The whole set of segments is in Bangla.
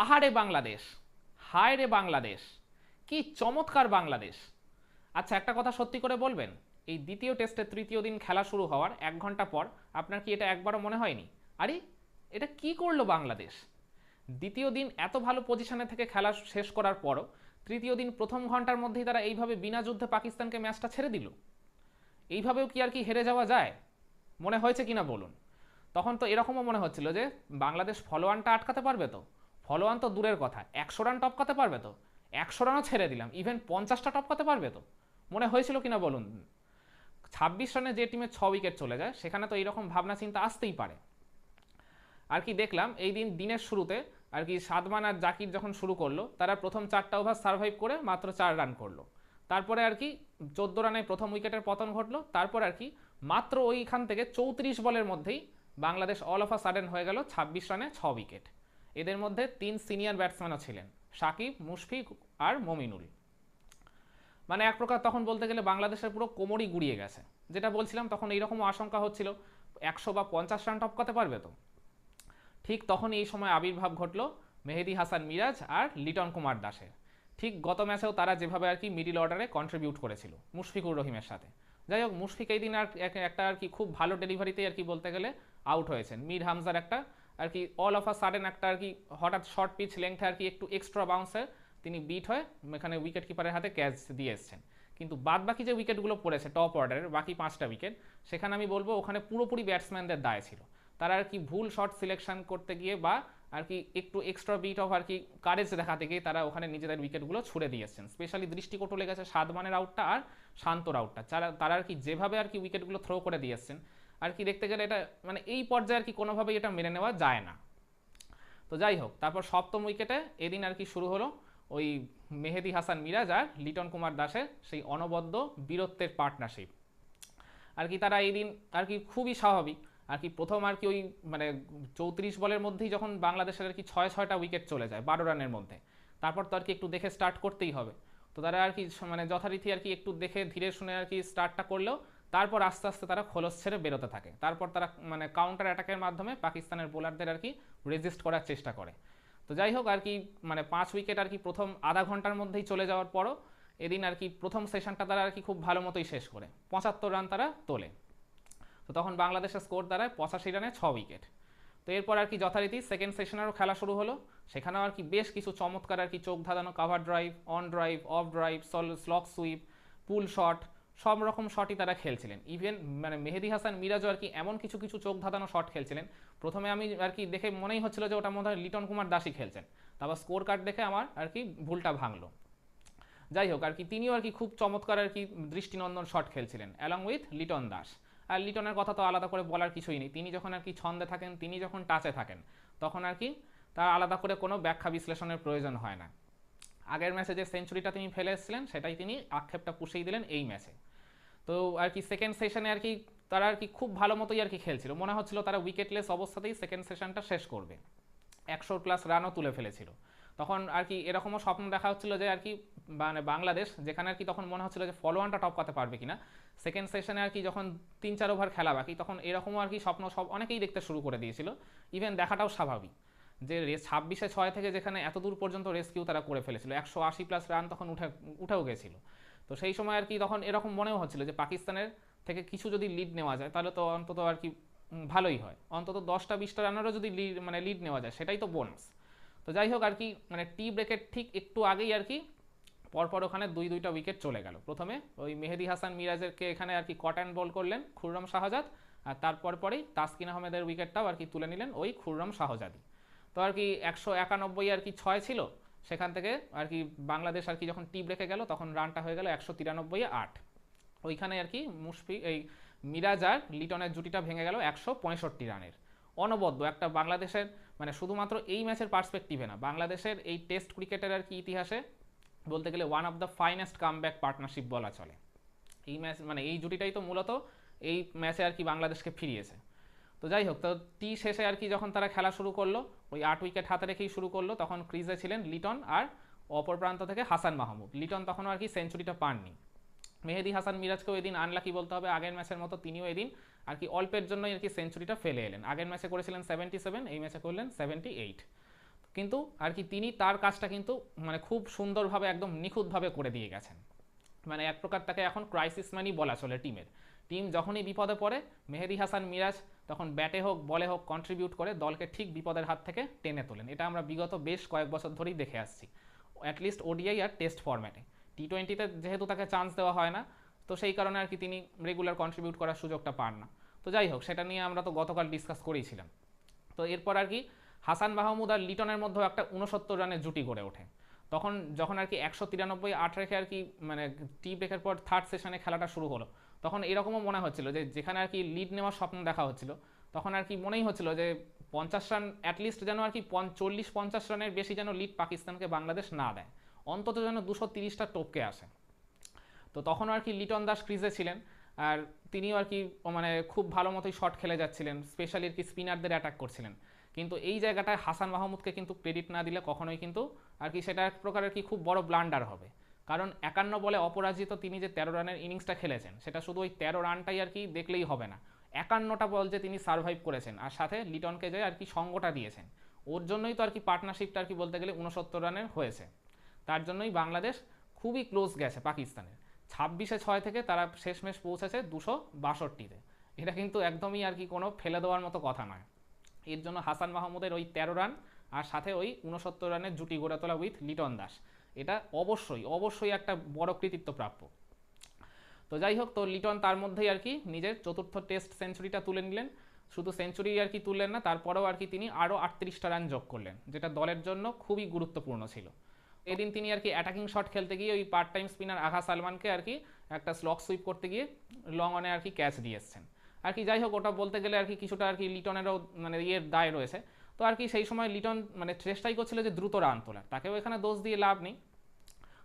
আহারে বাংলাদেশ, হায় রে বাংলাদেশ, কি চমৎকার বাংলাদেশ। আচ্ছা, একটা কথা সত্যি করে বলবেন, এই দ্বিতীয় টেস্টের তৃতীয় দিন খেলা শুরু হওয়ার 1 ঘন্টা পর আপনার কি এটা একবারও মনে হয়নি আরে এটা কি করলো বাংলাদেশ? দ্বিতীয় দিন এত ভালো পজিশনে থেকে খেলা শেষ করার পরও তৃতীয় দিন প্রথম ঘন্টার মধ্যেই তারা এইভাবে বিনা যুদ্ধে পাকিস্তানকে ম্যাচটা ছেড়ে দিল। এইভাবেও কি আর কি হেরে যাওয়া যায়? মনে হয়েছে কিনা বলুন। তখন তো এরকমও মনে হচ্ছিল যে বাংলাদেশ ফলোয়ানটা আটকাতে পারবে তো। ফলোয়ান তো দূরের কথা, 100 রান টপকাতে পারবে তো। 100 রানও ছেড়ে দিলাম, ইভেন 50টা টপকাতে পারবে তো। মনে হয়েছিল কিনা বলুন। 26 রানে যে টিমের 6 উইকেট চলে যায় সেখানে তো এইরকম ভাবনা চিন্তা আসতেই পারে। আর কি দেখলাম এই দিনের শুরুতে আর কি সাদমান আর জাকির যখন শুরু করলো তারা প্রথম 4টা ওভার সার্ভাইভ করে মাত্র 4 রান করলো। তারপরে আর কি 14 রানে প্রথম উইকেটের পতন ঘটলো। তারপর আর কি মাত্র ওইখান থেকে 34 বলের মধ্যেই Bangladesh all of a sudden হয়ে গেল 26 রানে 6 উইকেট। এদের মধ্যে 3 সিনিয়র ব্যাটসম্যানও ছিলেন, সাকিব, মুশফিক আর মমিনুল। মানে এক প্রকার তখন বলতে গেলে বাংলাদেশের পুরো কোমরই গুড়িয়ে গেছে। যেটা বলছিলাম তখন এইরকমও আশঙ্কা হচ্ছিল 100 বা 50 রান টপকাতে পারবে তো। ঠিক তখন এই সময় আবির্ভাব ঘটল মেহেদী হাসান মিরাজ আর লিটন কুমার দাসের। ঠিক গত ম্যাচেও তারা যেভাবে আর কি মিডিল অর্ডারে কন্ট্রিবিউট করেছিল মুশফিকুর রহিমের সাথে। যাই হোক, মুশফিক এই দিন আর একটা আর কি খুব ভালো ডেলিভারিতেই আর কি বলতে গেলে আউট হয়েছেন। মীর হামজার একটা আর কি অল অফ আ সাডেন একটা আর কি হঠাৎ শর্ট পিচ লেংথে আর কি একটু এক্সট্রা বাউন্সে তিনি বিট হয়ে এখানে উইকেট কিপারের হাতে ক্যাচ দিয়ে এসছেন। কিন্তু বাদ বাকি যে উইকেটগুলো পড়েছে টপ অর্ডারের বাকি 5টা উইকেট, সেখানে আমি বলবো ওখানে পুরোপুরি ব্যাটসম্যানদের দায় ছিল। তারা আর কি ভুল শট সিলেকশন করতে গিয়ে বা আর কি একটু এক্সট্রা বিট অফ আর কি কারেজ দেখাতে গিয়ে তারা ওখানে নিজেদের উইকেটগুলো ছুড়ে দিয়েছেন। স্পেশালি দৃষ্টিকটু লেগেছে সাদমানের আউটটা আর শান্তর আউটটা। তারা আর কি যেভাবে আর কি উইকেটগুলো থ্রো করে দিয়েছেন আর কি দেখতে গেলে এটা মানে এই পর্যায়ে আর কি কোনোভাবেই এটা মেনে নেওয়া যায় না। তো যাই হোক, তারপর সপ্তম উইকেটে এদিন আর কি শুরু হলো ওই মেহেদী হাসান মিরাজ আর লিটন কুমার দাসের সেই অনবদ্য বীরত্বের পার্টনারশিপ। আর কি তারা এই দিন আর কি খুবই স্বাভাবিক আর কি প্রথম আর কি ওই মানে 34 বলের মধ্যেই যখন বাংলাদেশের আর কি 6-6টা উইকেট চলে যায় 12 রানের মধ্যে, তারপর তো আর কি একটু দেখে স্টার্ট করতেই হবে। তো তারা আর কি মানে যথারীতি আর কি একটু দেখে ধীরে শুনে আর কি স্টার্টটা করলেও তারপর আস্তে আস্তে তারা খোলস ছেড়ে বেরোতে থাকে। তারপর তারা মানে কাউন্টার অ্যাটাকের মাধ্যমে পাকিস্তানের বোলারদের আর কি রেজিস্ট করার চেষ্টা করে। তো যাই হোক আর কি মানে 5 উইকেট আর কি প্রথম আধা ঘন্টার মধ্যেই চলে যাওয়ার পরও এদিন আর কি প্রথম সেশনটা তারা আর কি খুব ভালো মতোই শেষ করে 75 রান তারা তোলে। তো তখন বাংলাদেশের স্কোর দাঁড়ায় 85 রানে 6 উইকেট। তো এরপর আর কি যথারীতি সেকেন্ড সেশনেরও খেলা শুরু হলো। সেখানেও আর কি বেশ কিছু চমৎকার আর কি চোখ ধাঁধানো cover drive, on drive, off drive, slog sweep, pull shot, সব রকম শটই তারা খেলছিলেন। ইভেন মানে মেহেদী হাসান মিরাজও আর কি এমন কিছু কিছু চোখ ধাঁধানো শট খেলছিলেন, প্রথমে আমি আর কি দেখে মনেই হচ্ছিল যে ওটার মধ্যে লিটন কুমার দাসই খেলছেন। তারপর স্কোর কার্ড দেখে আমার আর কি ভুলটা ভাঙলো। যাই হোক আর কি তিনিও আর কি খুব চমৎকার আর কি দৃষ্টিনন্দন শট খেলছিলেন অ্যালং উইথ লিটন দাস। আর লিটনের কথা তো আলাদা করে বলার কিছুই নেই, তিনি যখন আর কি ছন্দে থাকেন, তিনি যখন টাচে থাকেন তখন আর কি তার আলাদা করে কোনো ব্যাখ্যা বিশ্লেষণের প্রয়োজন হয় না। আগের ম্যাচে যে সেঞ্চুরিটা তিনি ফেলে এসেছিলেন সেটাই তিনি আক্ষেপটা পুষিয়ে দিলেন এই ম্যাচে। তো আর কি সেকেন্ড সেশনে আর কি তারা আর কি খুব ভালো মতোই আর কি খেলছিল, মনে হচ্ছিল তারা উইকেটলেস অবস্থাতেই সেকেন্ড সেশনটা শেষ করবে। 100+ রানও তুলে ফেলেছিল। তখন আর কি এরকমও স্বপ্ন দেখা হচ্ছিল যে আর কি মানে বাংলাদেশ যেখানে আর কি তখন মনে হচ্ছিল যে ফলোয়ানটা টপকাতে পারবে কিনা সেকেন্ড সেশনে আর কি যখন 3-4 ওভার খেলা বাকি তখন এরকমও আর কি স্বপ্ন সব অনেকেই দেখতে শুরু করে দিয়েছিল। ইভেন দেখাটাও স্বাভাবিক যে 26-6 থেকে যেখানে এত দূর পর্যন্ত রেস্কিউ তারা করে ফেলেছিল, 180+ রান তখন উঠেও গেছিল। তো সেই সময় আর কি তখন এরকম মনেও হচ্ছিল যে পাকিস্তানের থেকে কিছু যদি লিড নেওয়া যায় তাহলে তো অন্তত আর কি ভালোই হয়, অন্তত 10-20টা রানেরও যদি লিড নেওয়া যায় সেটাই তো বোনাস। তো যাই হোক আর কি মানে টি ব্রেকের ঠিক একটু আগেই আর কি পরপর ওখানে দুইটা উইকেট চলে গেল। প্রথমে ওই মেহেদী হাসান মিরাজেরকে এখানে আর কি কট অ্যান্ড বল করলেন খুররম শাহজাদ, আর তারপর পরেই তাসকিন আহমেদের উইকেটটাও আর কি তুলে নিলেন ওই খুররম শাহজাদি। তো আর কি 191 আর কি 6 ছিল, সেখান থেকে আর কি বাংলাদেশ আর কি যখন টি ব্রেকে গেল তখন রানটা হয়ে গেল 193-8। ওইখানে আর কি মুশফিক এই মিরাজ আর লিটনের জুটিটা ভেঙে গেল 165 রানের। অনবদ্য একটা বাংলাদেশের মানে শুধুমাত্র এই ম্যাচের পার্সপেক্টিভে না, বাংলাদেশের এই টেস্ট ক্রিকেটের আর কি ইতিহাসে বলতে গেলে one of the finest comeback partnership বলা চলে। এই ম্যাচ মানে এই জুটিটাই তো মূলত এই ম্যাচে আর কি বাংলাদেশকে ফিরিয়েছে। তো যাই হোক, তো টি শেষে আর কি যখন তারা খেলা শুরু করলো ওই 8 উইকেট হাতে রেখেই শুরু করলো, তখন ক্রিজে ছিলেন লিটন আর অপর প্রান্ত থেকে হাসান মাহমুদ। লিটন তখনও আর কি সেঞ্চুরিটা পাননি। মেহেদী হাসান মিরাজকেও এদিন আনলাকি বলতে হবে, আগের ম্যাচের মতো তিনিও এদিন আর কি অল্পের জন্যই আর কি সেঞ্চুরিটা ফেলে এলেন। আগের ম্যাচে করেছিলেন 77, এই ম্যাচে করলেন 78। কিন্তু আর কি তিনি তার কাজটা কিন্তু মানে খুব সুন্দরভাবে একদম নিখুঁতভাবে করে দিয়ে গেছেন। মানে এক প্রকার তাকে এখন ক্রাইসিস ম্যানই বলা চলে টিমের। টিম যখনই বিপদে পড়ে মেহেদী হাসান মিরাজ তখন ব্যাটে হোক বলে হোক কন্ট্রিবিউট করে দলকে ঠিক বিপদের হাত থেকে টেনে তোলেন। এটা আমরা বিগত বেশ কয়েক বছর ধরেই দেখে আসছি, অ্যাটলিস্ট ওডিআই আর টেস্ট ফরম্যাটে। টি20তে যেহেতু তাকে চান্স দেওয়া হয় না, তো সেই কারণে আর কি তিনি রেগুলার কন্ট্রিবিউট করার সুযোগটা পান না। তো যাই হোক, সেটা নিয়ে আমরা তো গতকাল ডিসকাস করেইছিলাম। তো এরপর আর কি হাসান মাহমুদ আর লিটনের মধ্যেও একটা 69 রানের জুটি গড়ে ওঠে। তখন যখন আর কি 193 রেখে আর কি মানে টি ব্রেকের পর থার্ড সেশনে খেলাটা শুরু হলো, তখন এরকমও মনে হচ্ছিল যে যেখানে আর কি লিড নেওয়ার স্বপ্ন দেখা হচ্ছিল, তখন আর কি মনেই হচ্ছিল যে 50 রান অ্যাটলিস্ট যেন আর কি 40-50 রানের বেশি যেন লিড পাকিস্তানকে বাংলাদেশ না দেয়, অন্তত যেন 230টা টপকে আসে। তো তখন আর কি লিটন দাস ক্রিজে ছিলেন, আর তিনিও আর কি মানে খুব ভালো মতোই শট খেলে যাচ্ছিলেন, স্পেশালি আর কি স্পিনারদের অ্যাটাক করছিলেন। কিন্তু এই জায়গাটায় হাসান মাহমুদকে কিন্তু ক্রেডিট না দিলে কখনোই কিন্তু আর কি সেটা এক প্রকারের কি খুব বড় ব্লান্ডার হবে। কারণ 51 বলে অপরাজিত তিনি যে 13 রানের ইনিংসটা খেলেছেন, সেটা শুধু ওই 13 রানটাই আর কি দেখলেই হবে না, 51টা বল যে তিনি সার্ভাইভ করেছেন আর সাথে লিটনকে যে আর কি সঙ্গটা দিয়েছেন, ওর জন্যই তো আর কি পার্টনারশিপটা আর কি বলতে গেলে 69 রানের হয়েছে। তার জন্যই বাংলাদেশ খুবই ক্লোজ গেছে পাকিস্তানের। 26-6 থেকে তারা শেষমেশ পৌঁছেছে 262-তে। এটা কিন্তু একদমই আর কি কোনো ফেলে দেওয়ার মতো কথা নয়। এর জন্য হাসান মাহমুদের ওই 13 রান আর সাথে ওই 69 রানের জুটি গড়ে তোলা উইথ লিটন দাস, এটা অবশ্যই অবশ্যই একটা বড় কৃতিত্ব প্রাপ্য। তো যাই হোক, তো লিটন তার মধ্যেই আর কি নিজের চতুর্থ টেস্ট সেঞ্চুরিটা তুলে নিলেন। শুধু সেঞ্চুরি আর কি তুললেন না, তারপরেও আর কি তিনি আরও 38টা রান যোগ করলেন, যেটা দলের জন্য খুবই গুরুত্বপূর্ণ ছিল। এদিন তিনি আর কি অ্যাটাকিং শট খেলতে গিয়ে ওই পার্ট টাইম স্পিনার আগা সালমানকে আর কি একটা স্লক সুইপ করতে গিয়ে লং অনে আর কি ক্যাচ দিয়ে এসছেন আর কি। যাই হোক, ওটা বলতে গেলে আর কি কিছুটা আর কি লিটনেরও মানে ইয়ের দায় রয়েছে। তো আর কি সেই সময় লিটন মানে চেষ্টাই করছিল যে দ্রুত রান তোলার, তাকেও এখানে দোষ দিয়ে লাভ নেই।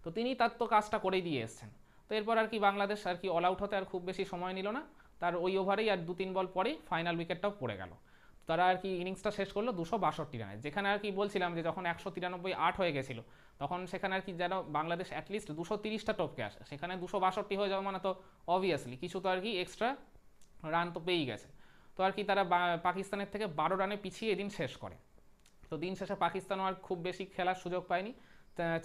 তো তিনি তার তো কাজটা করেই দিয়ে এসছেন। তো এরপর আর কি বাংলাদেশ আর কি অল আউট হতে আর খুব বেশি সময় নিল না, তার ওই ওভারেই আর 2-3 বল পরেই ফাইনাল উইকেটটাও পড়ে গেল। তারা আর কি ইনিংসটা শেষ করলো 262 রানে, যেখানে আর কি বলছিলাম যে যখন 193-8 হয়ে গেছিল, তখন সেখানে আর কি যেন বাংলাদেশ অ্যাটলিস্ট 230টা টপকে আসে, সেখানে 262 হয়ে যাওয়া মানে তো অবভিয়াসলি কিছু তো আর কি এক্সট্রা রান তো পেয়েই গেছে। তো আর কি তারা পাকিস্তানের থেকে 12 রানে পিছিয়ে এদিন শেষ করে। তো দিন শেষে পাকিস্তানও আর খুব বেশি খেলার সুযোগ পায়নি,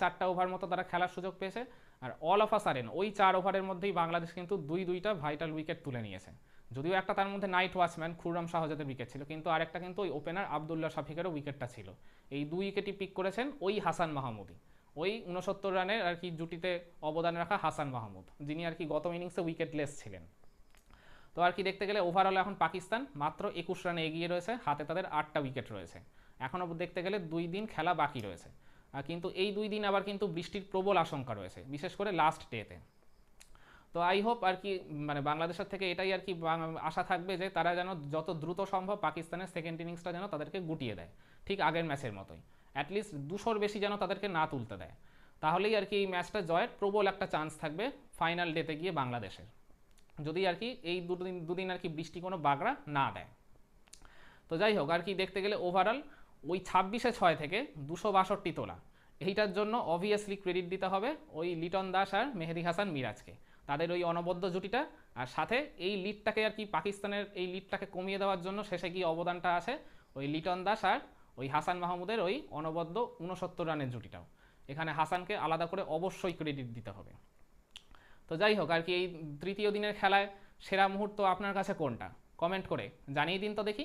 4টা ওভার মতো তারা খেলার সুযোগ পেয়েছে। আর অল অফ আ সাডেন ওই 4 ওভারের মধ্যেই বাংলাদেশ কিন্তু দুইটা ভাইটাল উইকেট তুলে নিয়েছে। যদিও একটা তার মধ্যে নাইট ওয়াচম্যান খুররম শাহজাদের উইকেট ছিল, কিন্তু আরেকটা কিন্তু ওই ওপেনার আবদুল্লাহ শাফিকেরও উইকেটটা ছিল। এই 2 উইকেটই পিক করেছেন ওই হাসান মাহমুদই, ওই 69 রানের আর কি জুটিতে অবদান রাখা হাসান মাহমুদ, যিনি আর কি গত ইনিংসে উইকেটলেস ছিলেন। তো আর কি দেখতে গেলে ওভারঅল এখন পাকিস্তান মাত্র 21 রানে এগিয়ে রয়েছে, হাতে তাদের 8টা উইকেট রয়েছে। এখনও দেখতে গেলে 2 দিন খেলা বাকি রয়েছে, কিন্তু এই 2 দিন আবার কিন্তু বৃষ্টির প্রবল আশঙ্কা রয়েছে, বিশেষ করে লাস্ট ডেতে। তো আই হোপ আর কি মানে বাংলাদেশের থেকে এটাই আর কি আশা থাকবে যে তারা যেন যত দ্রুত সম্ভব পাকিস্তানের সেকেন্ড ইনিংসটা যেন তাদেরকে গুটিয়ে দেয়, ঠিক আগের ম্যাচের মতোই, অ্যাটলিস্ট 200-র বেশি যেন তাদেরকে না তুলতে দেয়। তাহলেই আর কি এই ম্যাচটা জয়ের প্রবল একটা চান্স থাকবে ফাইনাল ডেতে গিয়ে বাংলাদেশের, যদি আর কি এই দুদিন আর কি বৃষ্টি কোনো বাগড়া না দেয়। তো যাই হোক, আর কি দেখতে গেলে ওভারঅল ওই 26-6 থেকে 262 তোলা, এইটার জন্য অবভিয়াসলি ক্রেডিট দিতে হবে ওই লিটন দাস আর মেহেদী হাসান মিরাজকে, তাদের ওই অনবদ্য জুটিটা। আর সাথে এই লিডটাকে আর কি পাকিস্তানের এই লিডটাকে কমিয়ে দেওয়ার জন্য শেষে কি অবদানটা আছে ওই লিটন দাস আর ওই হাসান মাহমুদের ওই অনবদ্য 69 রানের জুটিটাও, এখানে হাসানকে আলাদা করে অবশ্যই ক্রেডিট দিতে হবে। তো যাই হোক, আর কি এই তৃতীয় দিনের খেলায় সেরা মুহূর্ত আপনার কাছে কোনটা, কমেন্ট করে জানিয়ে দিন তো দেখি।